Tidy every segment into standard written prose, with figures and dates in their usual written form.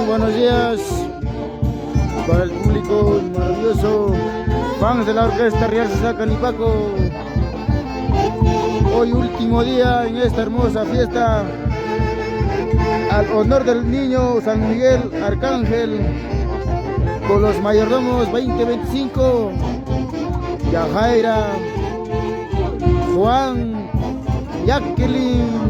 buenos días para el público maravilloso, fans de la Orquesta Real Sociedad Canipaco. Hoy último día en esta hermosa fiesta al honor del niño San Miguel Arcángel, con los mayordomos 2025, Yajaira, Juan, Jacqueline.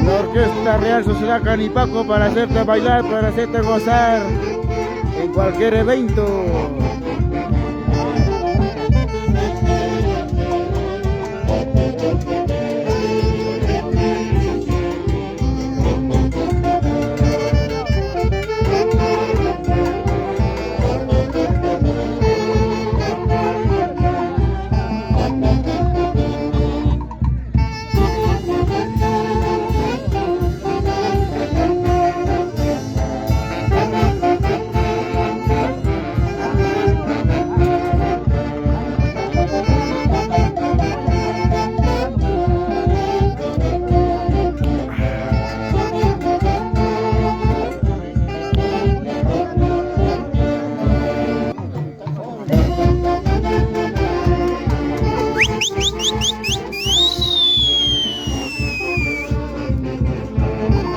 La Orquesta Real Sociedad Canipaco, para hacerte bailar, para hacerte gozar en cualquier evento.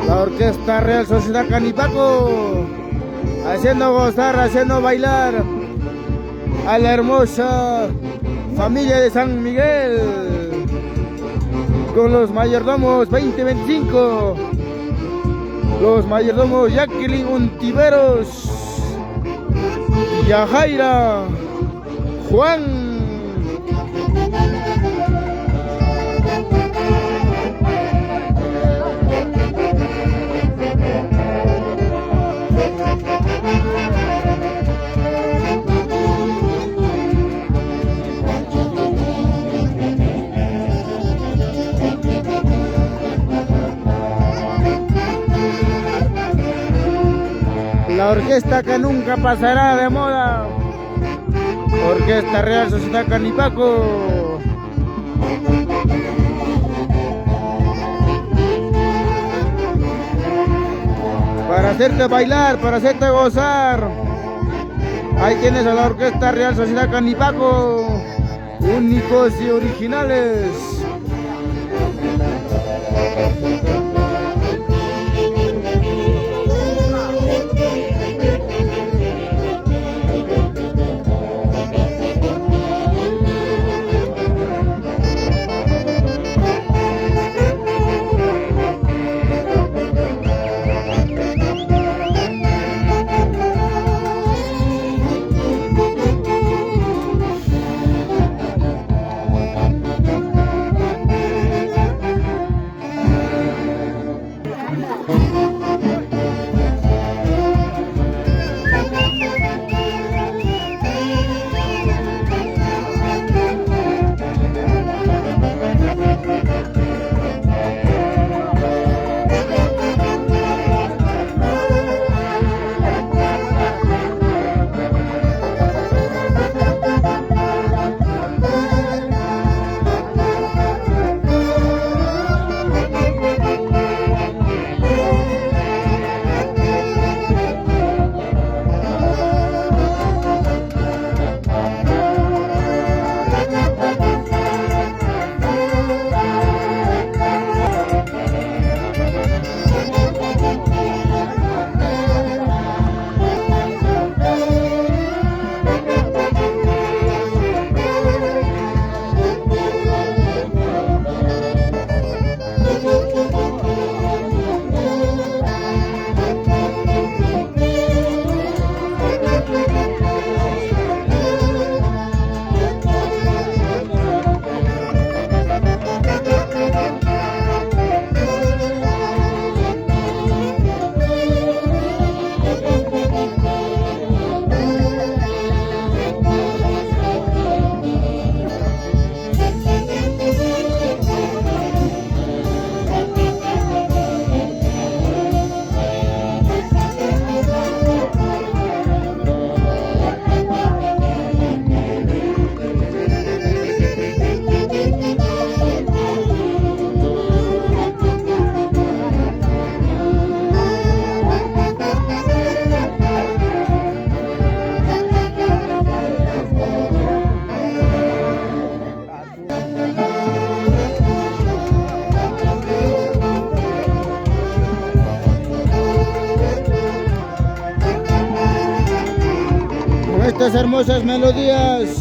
La Orquesta Real Sociedad Canipaco, haciendo gozar, haciendo bailar a la hermosa familia de San Miguel, con los mayordomos 2025, los mayordomos Jacqueline Untiveros, Yajaira, Juan. La orquesta que nunca pasará de moda, Orquesta Real Sociedad Canipaco. Para hacerte bailar, para hacerte gozar, ahí tienes a la Orquesta Real Sociedad Canipaco, únicos y originales. estas hermosas melodías,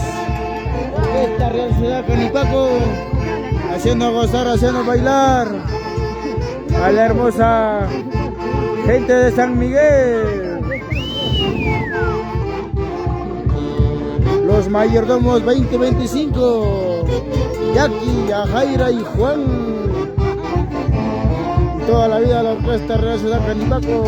esta Real Ciudad Canipaco, haciendo gozar, haciendo bailar a la hermosa gente de San Miguel. Los mayordomos 2025, Jackie, Yajaira y Juan. Toda la vida la orquesta Real Ciudad Canipaco.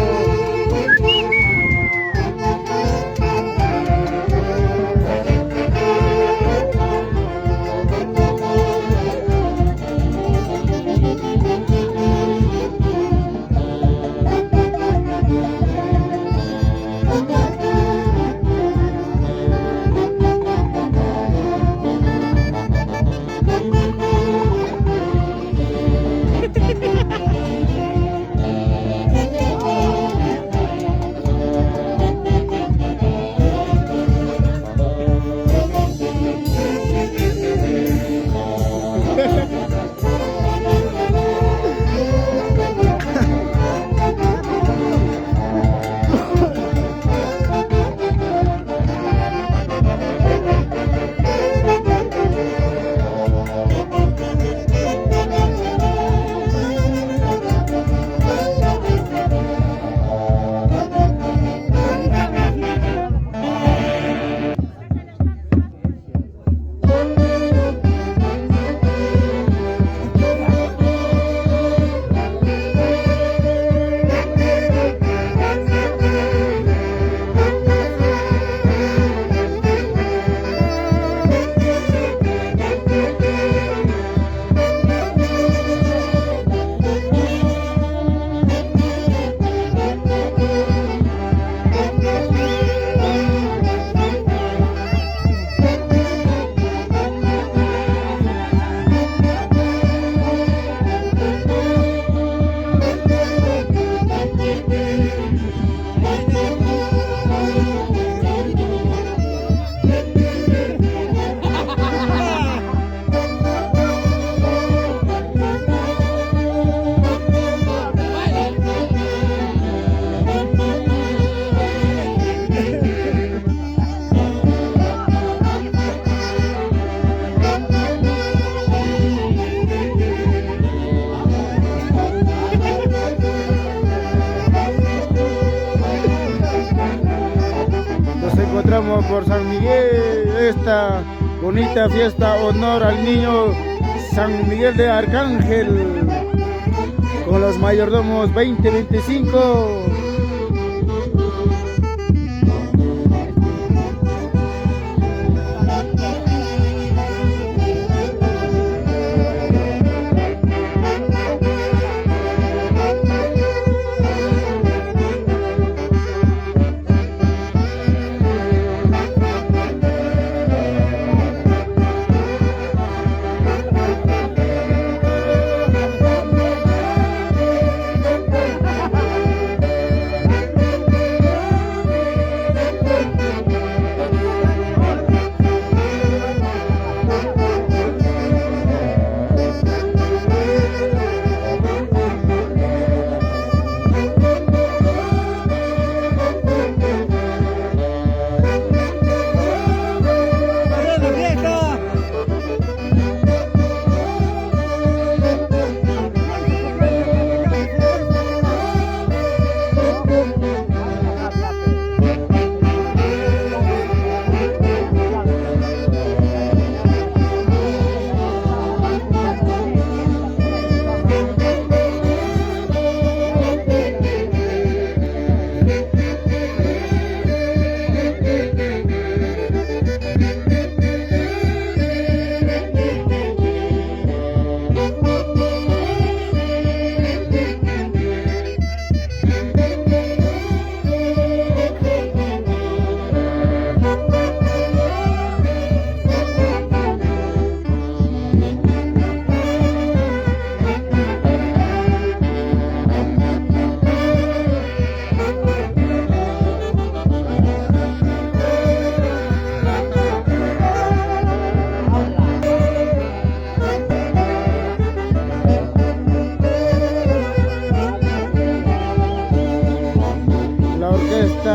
Encontramos por San Miguel esta bonita fiesta honor al niño San Miguel de Arcángel con los mayordomos 2025.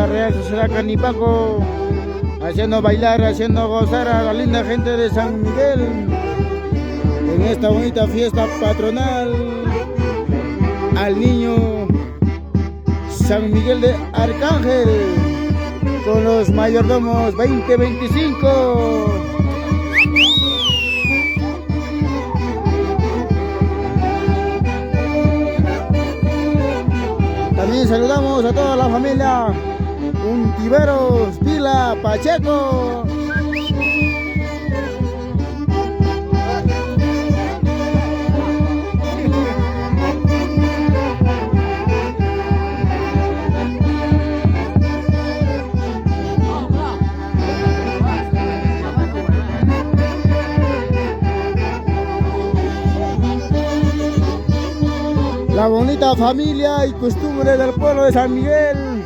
Real Sociedad Canipaco haciendo bailar, haciendo gozar a la linda gente de San Miguel en esta bonita fiesta patronal al niño San Miguel de Arcángel con los mayordomos 2025. También saludamos a toda la familia Untiveros, Vila, Pacheco. La bonita familia y costumbre del pueblo de San Miguel.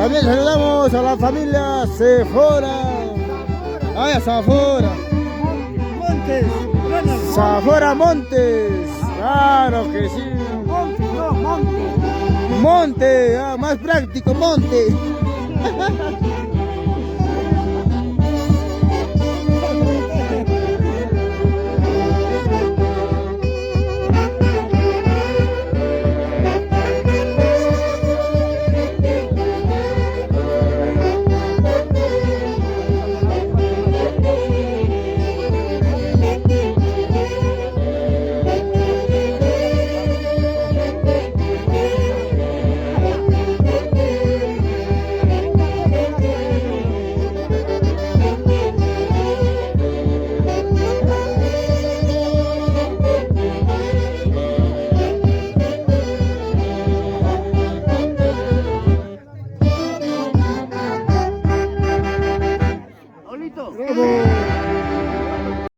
También saludamos a la familia Sephora. ¡Ay, Zafora! Montes. Zafora Montes. Claro que sí. Monte. Monte, más práctico, Monte.